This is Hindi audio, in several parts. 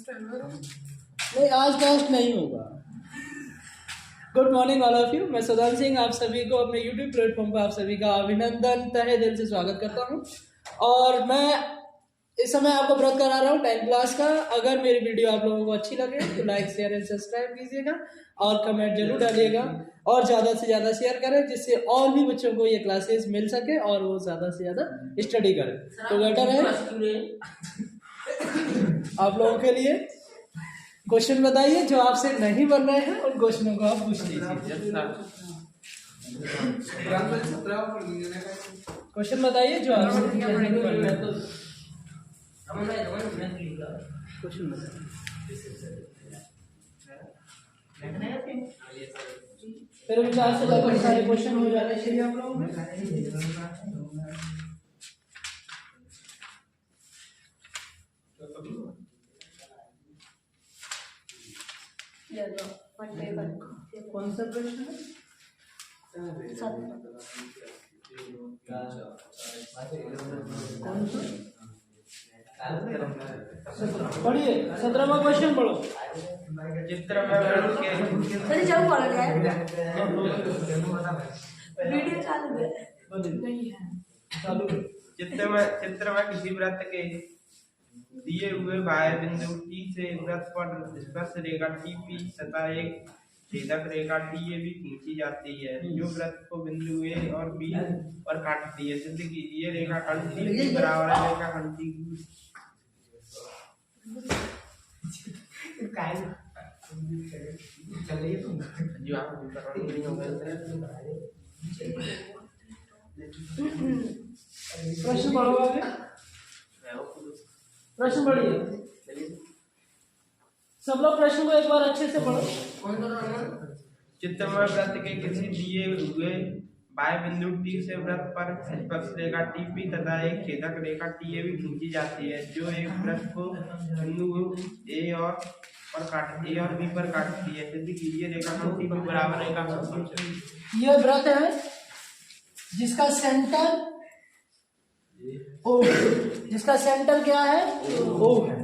नहीं, आज टेस्ट नहीं होगा। Good morning all of you. मैं सुदान सिंह आप सभी को अपने यूट्यूब प्लेटफॉर्म पर आप सभी का अभिनंदन तहे दिल से स्वागत करता हूं। और मैं इस समय आपको व्रत करा रहा हूँ 10th क्लास का। अगर मेरी वीडियो आप लोगों को अच्छी लगे तो लाइक शेयर एंड सब्सक्राइब कीजिएगा और कमेंट जरूर डालिएगा और ज़्यादा से ज़्यादा शेयर करें, जिससे और भी बच्चों को ये क्लासेस मिल सके और वो ज़्यादा से ज़्यादा स्टडी करें। तो बेटर है आप लोगों के लिए क्वेश्चन बताइए जो आपसे नहीं बन रहे हैं, उन क्वेश्चनों को आप पूछ लीजिए। क्वेश्चन बताइए जो आपसे नहीं बन रहे हैं। क्वेश्चन बताइए। मेरे विचार से लगभग सारे क्वेश्चन हो जाने चाहिए आप लोगों में। कौन सा प्रश्न है? कौन सा? पढ़िए 17वां क्वेश्चन पढ़ो। चित्र में किसी वृत्त के दिए हुए बाह्य बिंदु टी से वृत्त पर स्पर्श रेखा टीपी तथा एक छेदक रेखा टीए भी खींची जाती है जो वृत्त को बिंदु ए और बी पर काटती है। सिद्ध कीजिए रेखा खंड टीपी बराबर है रेखा खंड टीपी। प्रश्न पढ़ो आगे। प्रश्न पढ़िए सब लोग, प्रश्न को एक बार अच्छे से पढ़ो। चित्र में वृत्त के किसी दिए हुए बाह्य बिंदु टी से वृत्त पर स्पर्श रेखा टीपी तथा एक छेदक रेखा टीए भी खींची जाती है जो एक वृत्त को बिंदु ए और बी पर काटती है। सिद्ध कीजिए रेखा खंड टीपी बराबर रेखा खंड। यह वृत्त है जिसका सेंटर ओ, जिसका सेंटर क्या है? ओ है।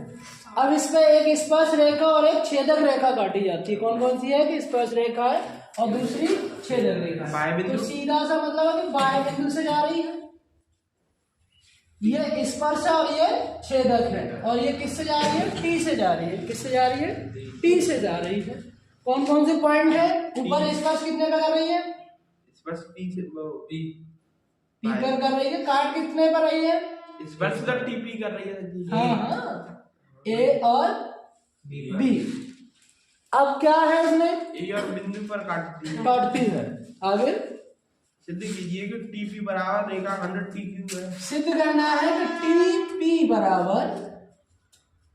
अब इस पे एक स्पर्श रेखा और एक छेदक रेखा काटी जाती है। कौन कौन सी है? कि स्पर्श रेखा है और दूसरी छेदक रेखा। तो सीधा सा मतलब है कि बाह्य बिंदु से जा रही है, ये स्पर्श और ये छेदक है, और ये किससे जा रही है? टी से जा रही है। किससे जा रही है? टी से जा रही है। कौन कौन से पॉइंट है? ऊपर स्पर्श कितने पे कर रही है? स्पर्श टी से पी पर कर रही है। काट कितने पर रही है? स्पर्श तो टीपी कर रही है। हाँ हाँ, ए और बी। अब क्या है इसमें? ए और बिंदु पर काटती है। आगे सिद्ध कीजिए कि टीपी बराबर रेखा खंड टी क्यू है। सिद्ध करना है कि टीपी बराबर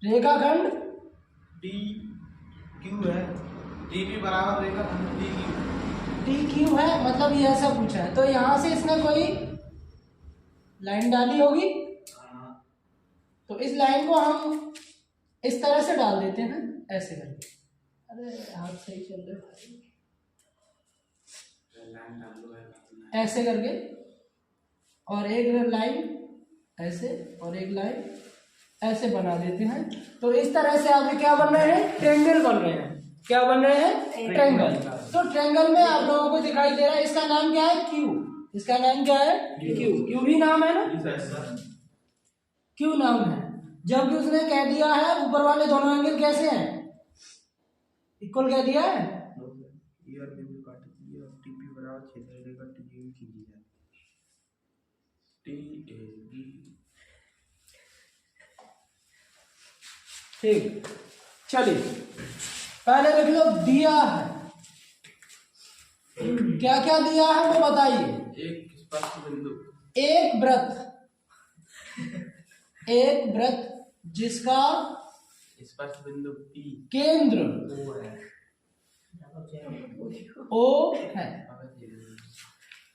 रेखाखंड टी क्यू है। टीपी बराबर रेखा खंड टी क्यू। टी क्यू है, मतलब ये ऐसा पूछा है। तो यहाँ से इसने कोई लाइन डाली होगी, तो इस लाइन को हम इस तरह से डाल देते हैं, ऐसे करके। अरे हाथ सही चल रहा है, ऐसे करके, और एक लाइन ऐसे और एक लाइन ऐसे बना देते हैं। तो इस तरह से आगे क्या बन रहे हैं? ट्रायंगल बन रहे हैं। क्या बन रहे हैं? ट्रायंगल। तो ट्रायंगल में आप लोगों को दिखाई दे रहा है, इसका नाम क्या है? क्यू। इसका नाम क्या है? क्यू। क्यू भी नाम है ना? क्यू नाम है। जबकि उसने कह दिया है ऊपर वाले दोनों एंगल कैसे हैं? इक्वल कह दिया है। टीपी बराबर छेदक रेखा टीए भी खींची जाती है। ठीक, चलिए पहले देख लो दिया है, क्या क्या दिया है वो बताइए। एक स्पर्श बिंदु, एक वृत्त जिसका स्पर्श बिंदु P केंद्र O है।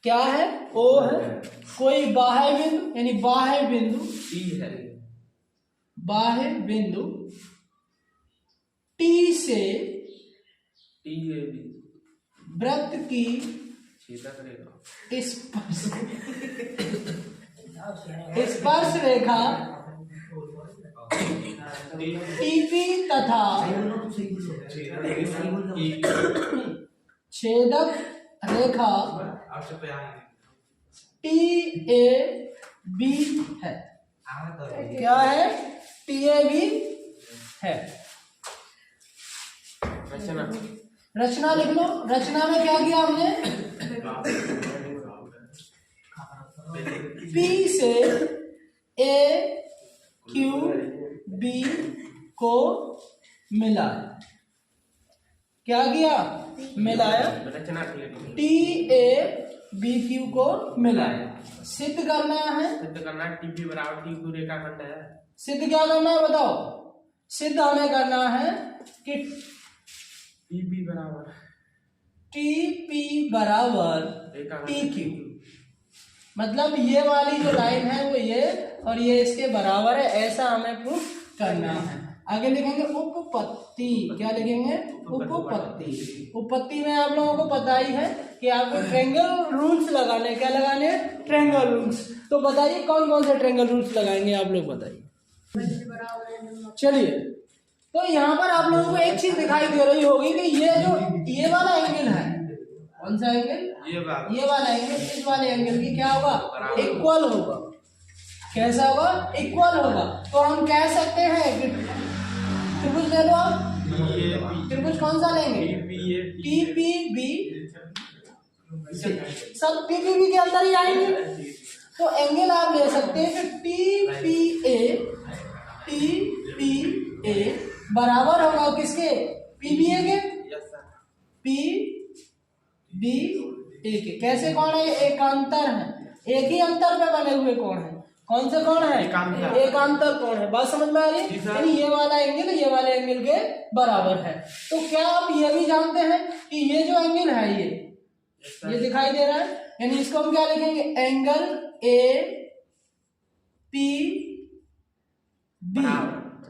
क्या है? O है। कोई बाह्य बिंदु यानी बाह्य बिंदु T है। बाह्य बिंदु T से वृत्त की छेदक रेखा स्पर्श रेखा टीपी तथा छेदक रेखा TAB है। क्या है? TAB है। रचना लिख लो। रचना में क्या किया हमने? P से AQB को मिलाया। क्या किया? मिलाया। TABQ को मिलाया। सिद्ध करना है। TP बराबर TQ रेखाखंड है। सिद्ध क्या करना है बताओ? सिद्ध हमें करना है कि TP बराबर TQ, मतलब ये वाली जो लाइन है वो ये और ये इसके बराबर है, ऐसा हमें प्रूफ करना है। आगे लिखेंगे उपपत्ति। क्या लिखेंगे? उपपत्ति। उपपत्ति में आप लोगों को पता ही है कि आपको ट्रायंगल रूल्स लगाने। क्या लगाने? Triangle rules. तो बताइए कौन कौन से ट्रायंगल रूल्स लगाएंगे आप लोग, बताइए। चलिए, तो यहाँ पर आप लोगों को एक चीज दिखाई दे रही होगी कि ये वाला एंगल है। कौन सा एंगल? ये वाला एंगल इस वाले एंगल की क्या होगा? इक्वल होगा। कैसा होगा? इक्वल होगा। तो हम कह सकते हैं कि त्रिभुज ले लो आप। त्रिभुज कौन सा लेंगे? TPB। सब TPB के अंदर ही आएंगे। तो एंगल आप ले सकते हैं कि TPA बराबर होगा किसके? PBA के। PBA के। कैसे कोण है? एकांतर है। एक ही अंतर पे बने हुए कोण है। कौन से कोण है? एकांतर कोण है। बात समझ में आ रही है? यानी ये वाला एंगल के बराबर है। तो क्या आप ये भी जानते हैं कि ये जो एंगल है ये दिखाई दे रहा है, यानी इसको हम क्या लिखेंगे? एंगल APB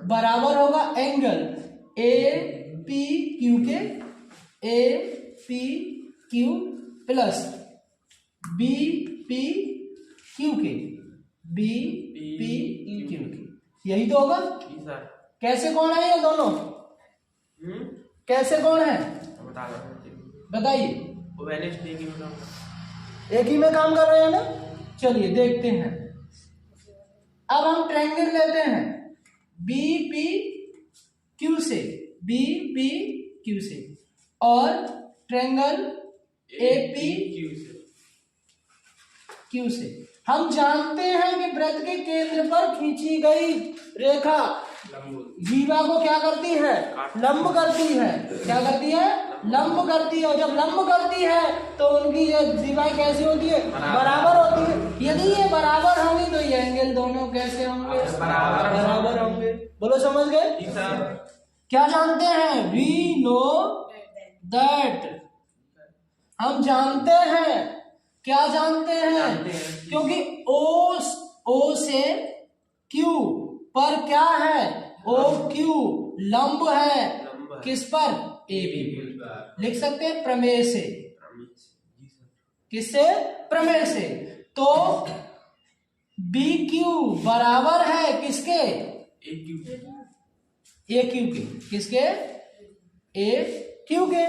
बराबर होगा एंगल APQ के। APQ प्लस BPQ के। BPQ के। यही तो होगा। कैसे कौन है ये दोनों? कैसे कौन है बताइए। एक ही में काम कर रहे हैं ना। चलिए देखते हैं। अब हम ट्रायंगल लेते हैं BPQ से और ट्रायंगल APQ से। हम जानते हैं कि वृत्त के केंद्र पर खींची गई रेखा जीवा को क्या करती है? लंब करती है। क्या करती है? लंब करती है। और जब लंब करती है तो उनकी ये जीवाएं कैसी होती है? बराबर होती है। यदि ये बराबर होंगी तो ये एंगल दोनों कैसे होंगे? बराबर होंगे। बोलो समझ गए? क्या जानते हैं? We know that. हम जानते हैं। क्या जानते हैं? क्योंकि O से Q पर क्या है? OQ लंब है। किस पर? AB। लिख सकते हैं प्रमेय से। किससे? प्रमेय से। तो BQ बराबर है किसके? AQ के। किसके? AQ के।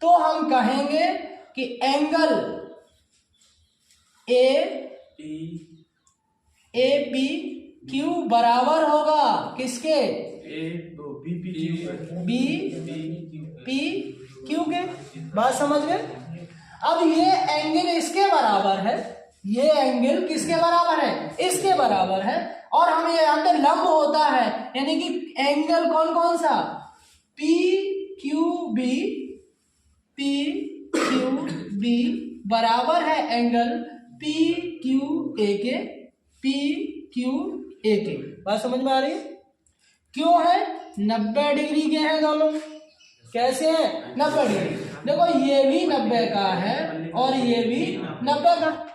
तो हम कहेंगे कि एंगल APQ बराबर होगा किसके? BPQ के। बात समझ गए? अब ये एंगल इसके बराबर है। ये एंगल किसके बराबर है? इसके बराबर है। और हमें यहाँ पे लंब होता है, यानी कि एंगल कौन कौन सा? PQB बराबर है एंगल PQA के। बात समझ में आ रही है? क्यों है? 90 डिग्री के हैं दोनों। कैसे हैं? 90 डिग्री। देखो ये भी 90 का है और ये भी 90 का।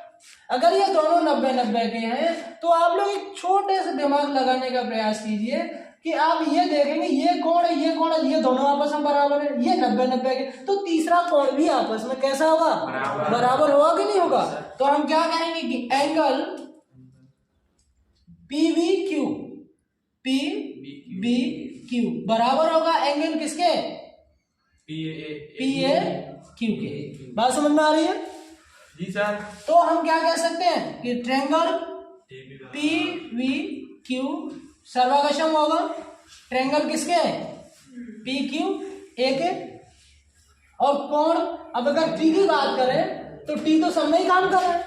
अगर ये दोनों 90 के हैं तो आप लोग एक छोटे से दिमाग लगाने का प्रयास कीजिए कि आप ये देखेंगे ये कोण है, ये कोण है, ये दोनों आपस में बराबर है, ये 90 के, तो तीसरा कोण भी आपस में कैसा होगा? बराबर होगा कि नहीं होगा? तो हम क्या कहेंगे कि angle PBQ P B Q बराबर होगा एंगल किसके, पी ए क्यू के। बात समझ में आ रही है? जी सर। तो हम क्या कह सकते हैं कि ट्रायंगल पी वी क्यू सर्वागशम होगा ट्रायंगल किसके, पी क्यू ए के। और कोण, अब अगर टी की बात करें तो टी तो सब में ही काम कर रहा है,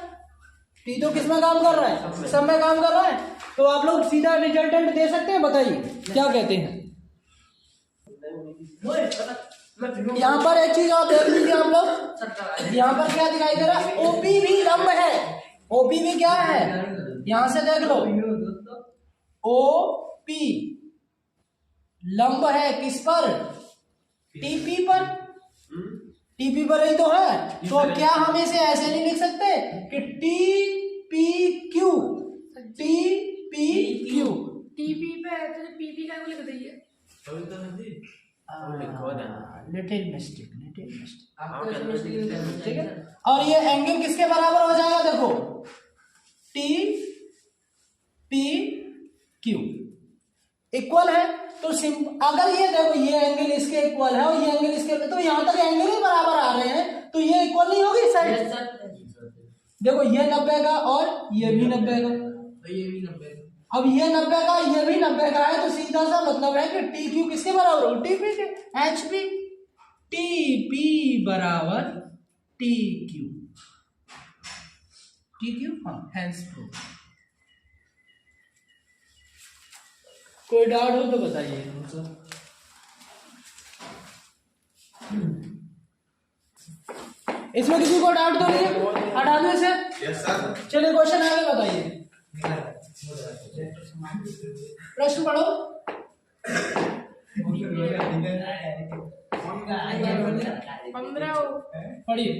टी तो किस में काम कर रहा है, सब में काम कर रहा है। तो आप लोग सीधा रिजल्टेंट दे सकते हैं, बताइए क्या कहते हैं। यहाँ पर एक चीज और देख लीजिए आप लोग, यहाँ पर क्या दिखाई दे रहा है, ओपी भी लंब है। ओपी भी क्या है, यहां से देख लो, ओपी लंब है किस पर, टीपी पर, टीपी पर ही तो है। तो क्या हम इसे ऐसे नहीं लिख सकते कि T P Q, T P Q, TP पे है तो पीपी का लिख दीजिए। लिटिल मिस्टेक, ठीक है। और ये एंगल किसके बराबर हो जाएगा, देखो टी पी क्यू इक्वल है। तो अगर ये देखो ये एंगल इसके इक्वल है और ये एंगल इसके, तो यहाँ तक एंगल ही बराबर आ रहे हैं, तो ये इक्वल नहीं होगी साइड। देखो ये 90 का और ये भी 90 का, अब ये 90 का ये भी 90 का है, तो सीधा सा मतलब है कि टी क्यू किसके बराबर हो, टी पी के, एच पी, टी पी बराबर टी क्यू, टी क्यू, हाँ हैंस प्रूफ। कोई डाउट हो तो बताइए। इसमें किसी को डाउट तो नहीं है, हटा दो इसे। चलिए क्वेश्चन आगे बताइए, प्रश्न पढ़ो। पढ़िए।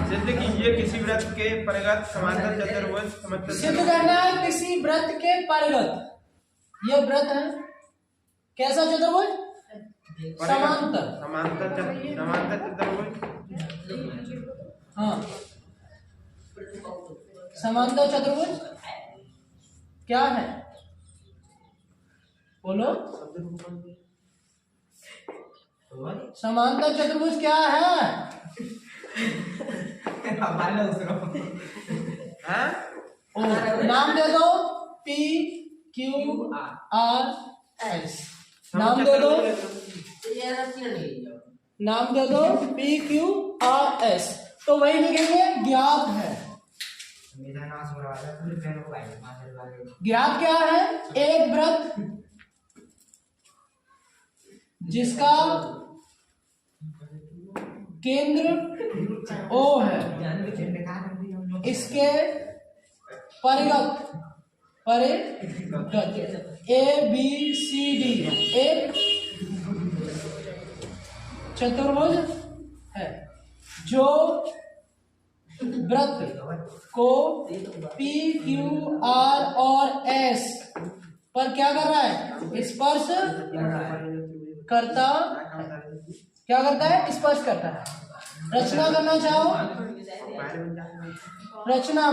सिद्ध कीजिए किसी व्रत के परिगत समांतर चतुर्भुज। सिद्ध करना है किसी व्रत के परिगत, ये व्रत है कैसा चतुर्भुज, समांतर, समांतर चतुर्भुज, हाँ समांतर चतुर्भुज क्या है, बोलो समांतर चतुर्भुज क्या है। ओ, नाम दे दो, पी क्यू आर एस, नाम दे दो, नाम दे दो पी क्यू आर एस। तो वही लिखेंगे ज्ञात है। ज्ञात क्या है, एक व्रत जिसका केंद्र O है, इसके परिगत, ए बी सी डी एक चतुर्भुज है जो वृत्त को पी क्यू आर और एस पर क्या कर रहा है, स्पर्श करता, क्या करता है, स्पर्श करता है। रचना करना चाहो, रचना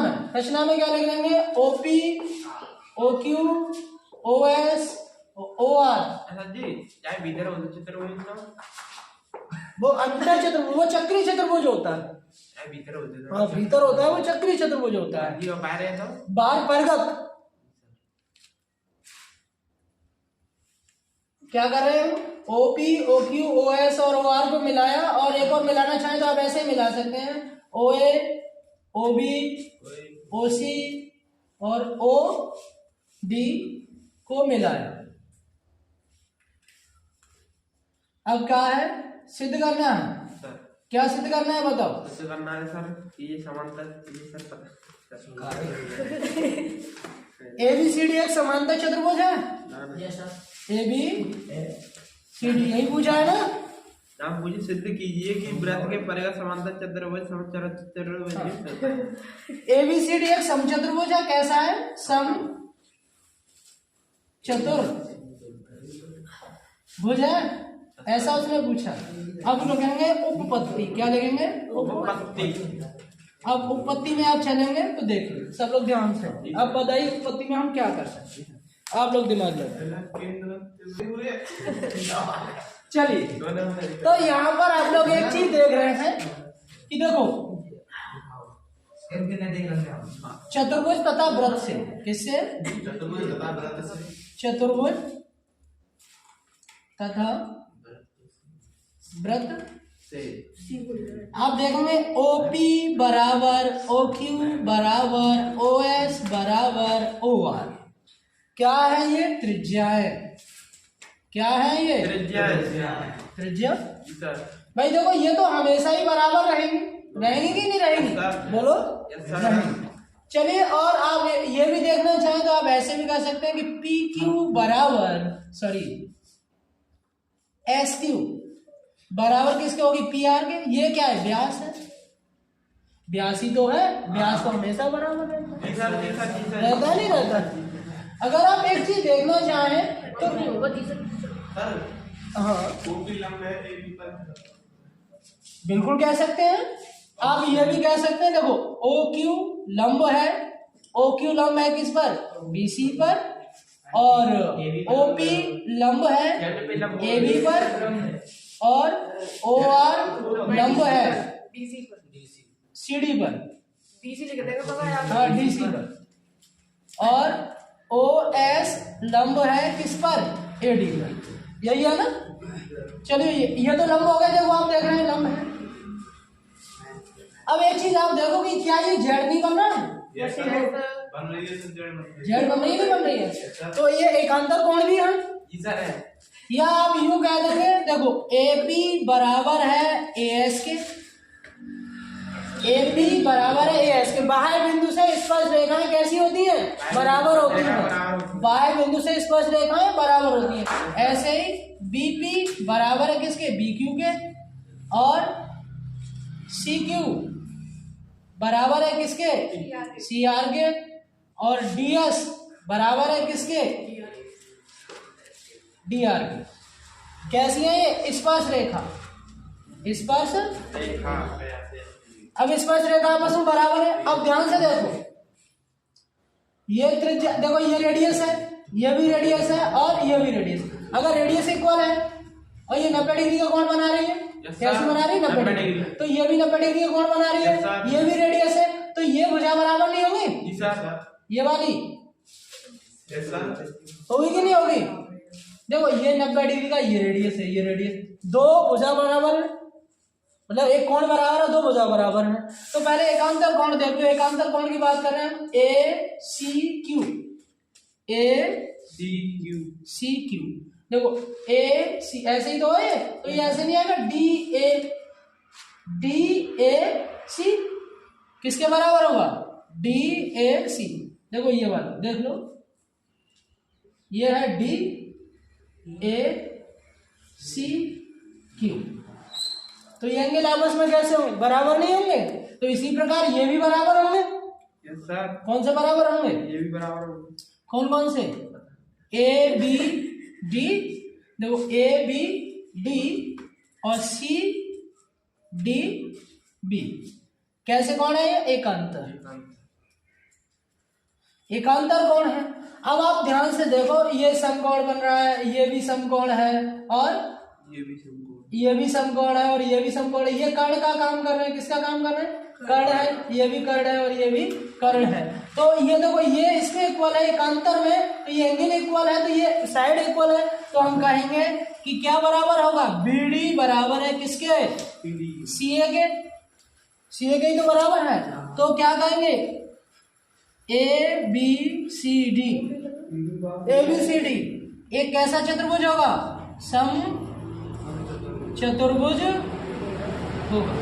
में क्या लिख लेंगे, OP, O Q, O S, O R. वो अंतर चतुर्भुज, वो चक्री चतुर्भुज होता है, हाँ भीतर होता है, वो चक्री चतुर्भुज होता है। बाहर परिगत क्या कर रहे हो, OP, O Q, O S और ओ आर को मिलाया, और एक और मिलाना चाहें तो आप ऐसे मिला सकते हैं, ओ ए, ओ बी, ओ सी और ओ डी को मिलाया। अब क्या है, सिद्ध करना है, क्या सिद्ध करना है बताओ। सिद्ध करना है सर, ये समांतर, ये सर पता ए बी सी डी एक समांतर चतुर्भुज है, ए बी सी डी यही पूछा है ना। आप मुझे सिद्ध कीजिए कि व्रत के परिगत समांतर चतुर्भुज ए बी सी डी एक समचतुर्भुज है, कैसा है, सम चतुर्भुज है, ऐसा उसने पूछा। अब लोग कहेंगे उपपत्ति, क्या लिखेंगे? उपपत्ति। अब उपपत्ति में आप चलेंगे तो देखिए सब लोग ध्यान से, अब बताइए उपपत्ति में हम क्या कर सकते हैं, आप लोग दिमाग लगाइए। चलिए, तो यहाँ पर आप लोग एक चीज देख रहे हैं कि देखो चतुर्भुज तथा व्रत से, किससे? चतुर्भुज तथा व्रत से आप देखेंगे OP बराबर OQ बराबर OS बराबर OR। क्या है ये? त्रिज्या है। क्या है ये? त्रिज्या। भाई देखो ये तो हमेशा ही बराबर रहेंगी, रहेंगी कि नहीं रहेंगी? बोलो। चलिए, और आप ये भी देखना चाहें तो आप ऐसे भी कर सकते हैं कि PQ बराबर SQ बराबर किसके होगी? PR के। ये क्या है? व्यास है। व्यास ही तो है, व्यास तो हमेशा बराबर रहता नहीं रहता। अगर आप एक चीज देखना चाहें तो हाँ बिल्कुल कह सकते हैं। आप ये भी कह सकते हैं, देखो OQ लंब है, OQ लंब है किस पर? BC पर, और OP लंब है AB पर, और OR लंब है CD पर, हाँ DC पर, और OS लंब है किस पर? AD पर। यही है ना? चलिए, ये तो लंब हो गए, देखो आप देख रहे हैं लंब है। अब एक चीज आप देखो कि क्या ये जेड नहीं बन रहा है? बन रही है, जेड बन रही है, नहीं बन रही है? तो ये एकांतर कोण भी है, या आप यूं कह देंगे, देखो AP बराबर है AS के, AP बराबर है AS के। बाह्य बिंदु से स्पर्श रेखाएं कैसी होती है? बराबर होती है। बाह्य बिंदु से स्पर्श रेखाएं बराबर होती है। ऐसे ही BP बराबर है किसके? BQ के, और CQ बराबर है किसके? CR के, और DS बराबर है किसके? DR के। कैसी है ये? स्पर्श रेखा, स्पर्श रेखा। अब स्पर्श रेखा आपस में बराबर है। अब ध्यान से देखो, ये त्रिज्या, देखो ये रेडियस है, ये भी रेडियस है, और ये भी रेडियस। अगर रेडियस इक्वल है और ये 90 डिग्री का कोण बना रही है, कैसे बना रही है? 90 डिग्री। तो ये भी 90 डिग्री का कोण बना रही है, ये भी रेडियस है, तो ये भुजा बराबर नहीं होगी? ये वाली होगी कि नहीं होगी? देखो ये 90 डिग्री का, ये रेडियस है, ये रेडियस, दो भुजा बराबर है, मतलब एक कोण बराबर है, दो भुजा बराबर है। तो पहले एकांतर कोण देख लो। एकांतर कोण की बात कर रहे हैं, ACQ, ACQ। देखो AC ऐसे ही तो है, तो ये ऐसे नहीं आएगा। DAC किसके बराबर होगा? DAC। देखो ये वाला देख लो, ये है DACQ। तो ये एंगल आपस में कैसे होंगे? बराबर नहीं होंगे। तो इसी प्रकार ये भी बराबर होंगे। Yes sir. कौन से बराबर होंगे? ये भी बराबर होंगे। कौन से? ABD, देखो ABD और CDB कैसे कौन है? ये एकांतर, एकांतर कौन है। अब आप ध्यान से देखो, ये समकोण बन रहा है, ये भी समकोण है, और ये भी समकोण है, और ये भी समकोण है। ये कर्ण का काम कर रहे हैं। किसका काम कर रहे हैं? कर्ण है। ये भी कर्ण है और ये भी कर्ण है। तो ये देखो, ये इसमें इक्वल है एकांतर में, तो ये एंगल इक्वल है, तो ये साइड इक्वल है। तो हम कहेंगे कि क्या बराबर होगा? BD बराबर है किसके? CA के। CA के ही तो बराबर है। तो क्या कहेंगे? ABCD एक कैसा चतुर्भुज होगा? सम चतुर्भुज होगा।